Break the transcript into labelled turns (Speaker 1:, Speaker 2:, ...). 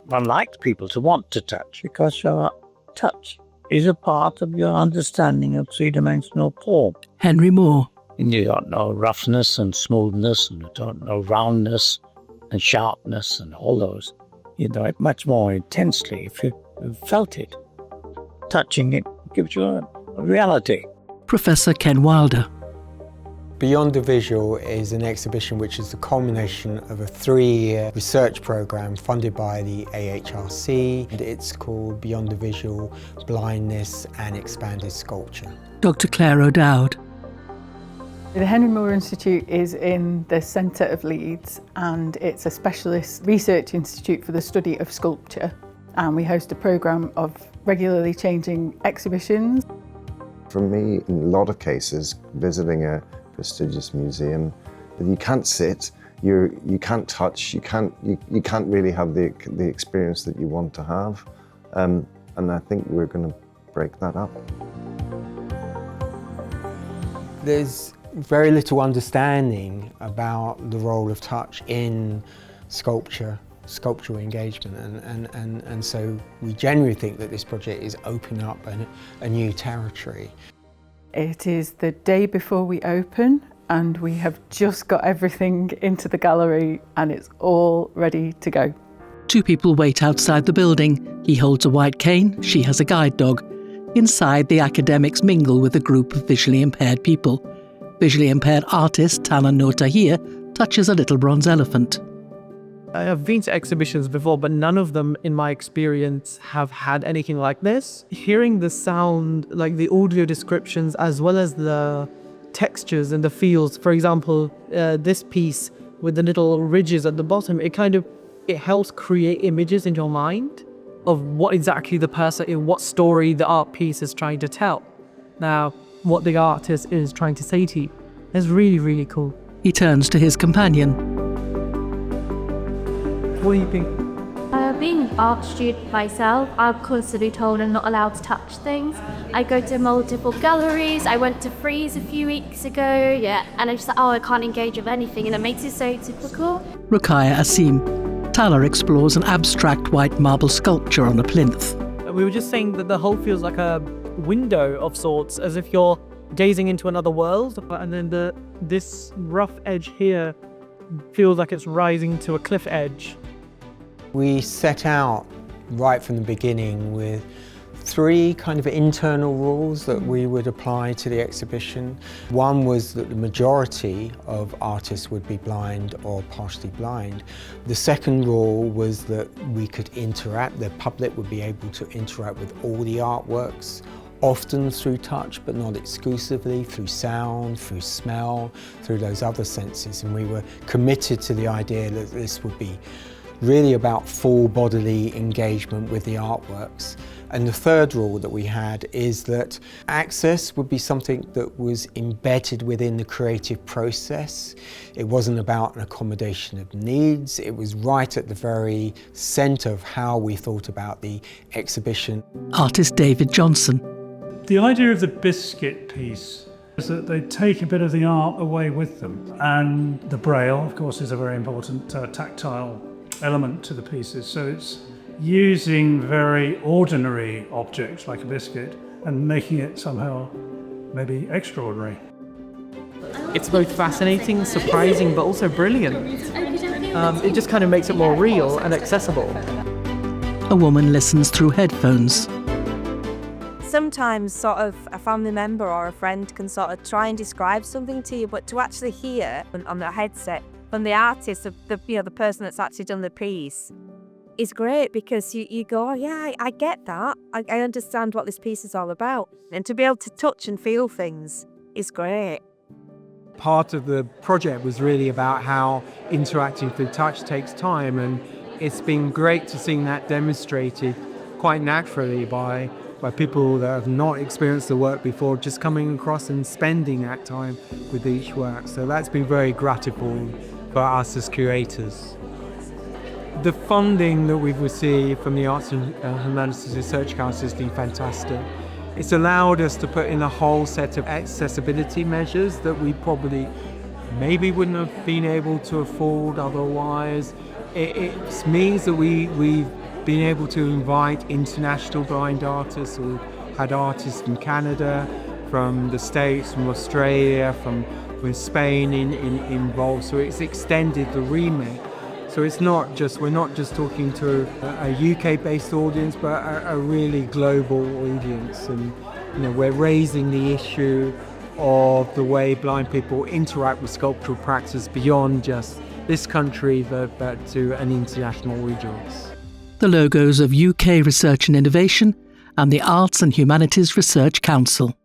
Speaker 1: One likes people to want to touch because your touch is a part of your understanding of three-dimensional form.
Speaker 2: Henry Moore.
Speaker 1: And you don't know roughness and smoothness, and you don't know roundness and sharpness and all those. You know it much more intensely if you felt it. Touching it gives you a reality.
Speaker 2: Professor Ken Wilder.
Speaker 3: Beyond the Visual is an exhibition which is the culmination of a 3-year research programme funded by the AHRC. It's called Beyond the Visual, Blindness and Expanded Sculpture.
Speaker 2: Dr. Claire O'Dowd.
Speaker 4: The Henry Moore Institute is in the centre of Leeds, and it's a specialist research institute for the study of sculpture. And we host a programme of regularly changing exhibitions.
Speaker 5: For me, in a lot of cases, visiting a prestigious museum, you can't sit, you can't touch, you can't really have the experience that you want to have. And I think we're going to break that up.
Speaker 3: There's very little understanding about the role of touch in sculptural engagement, and so we generally think that this project is opening up a new territory.
Speaker 4: It is the day before we open, and we have just got everything into the gallery and it's all ready to go.
Speaker 2: 2 people wait outside the building. He holds a white cane, she has a guide dog. Inside, the academics mingle with a group of visually impaired people. Visually impaired artist Tana Notahir touches a little bronze elephant.
Speaker 6: I've been to exhibitions before, but none of them, in my experience, have had anything like this. Hearing the sound, like the audio descriptions, as well as the textures and the feels. For example, this piece with the little ridges at the bottom, it helps create images in your mind of what exactly the person, what story the art piece is trying to tell. Now, what the artist is trying to say to you. It's really, really cool.
Speaker 2: He turns to his companion.
Speaker 6: What do you think?
Speaker 7: Being an art student myself, I'm constantly told I'm not allowed to touch things. I go to multiple galleries. I went to Frieze a few weeks ago, and I'm just like, I can't engage with anything, and it makes it so difficult.
Speaker 2: Ruqaiya Asim. Tala explores an abstract white marble sculpture on a plinth.
Speaker 6: We were just saying that the whole feels like a window of sorts, as if you're gazing into another world, and then this rough edge here feels like it's rising to a cliff edge.
Speaker 3: We set out right from the beginning with 3 kind of internal rules that we would apply to the exhibition. One was that the majority of artists would be blind or partially blind. The second rule was that we could interact, the public would be able to interact with all the artworks, often through touch, but not exclusively, through sound, through smell, through those other senses. And we were committed to the idea that this would be really about full bodily engagement with the artworks. And the third rule that we had is that access would be something that was embedded within the creative process. It wasn't about an accommodation of needs, it was right at the very centre of how we thought about the exhibition.
Speaker 2: Artist David Johnson.
Speaker 8: The idea of the biscuit piece is that they take a bit of the art away with them. And the braille, of course, is a very important tactile element to the pieces. So it's using very ordinary objects like a biscuit and making it somehow maybe extraordinary.
Speaker 6: It's both fascinating, surprising, but also brilliant. It just kind of makes it more real and accessible.
Speaker 2: A woman listens through headphones.
Speaker 9: Sometimes sort of a family member or a friend can sort of try and describe something to you, but to actually hear on the headset from the artist, the person that's actually done the piece, is great, because you go, I get that. I understand what this piece is all about. And to be able to touch and feel things is great.
Speaker 10: Part of the project was really about how interacting through touch takes time, and it's been great to see that demonstrated quite naturally by people that have not experienced the work before, just coming across and spending that time with each work. So that's been very gratifying for us as curators. The funding that we've received from the Arts and Humanities Research Council has been fantastic. It's allowed us to put in a whole set of accessibility measures that we probably maybe wouldn't have been able to afford otherwise. It means that we've being able to invite international blind artists, or had artists from Canada, from the States, from Australia, from Spain involved. So it's extended the remit. So it's not just, we're not just talking to a UK-based audience, but a really global audience. And we're raising the issue of the way blind people interact with sculptural practice beyond just this country, but to an international audience.
Speaker 2: The logos of UK Research and Innovation and the Arts and Humanities Research Council.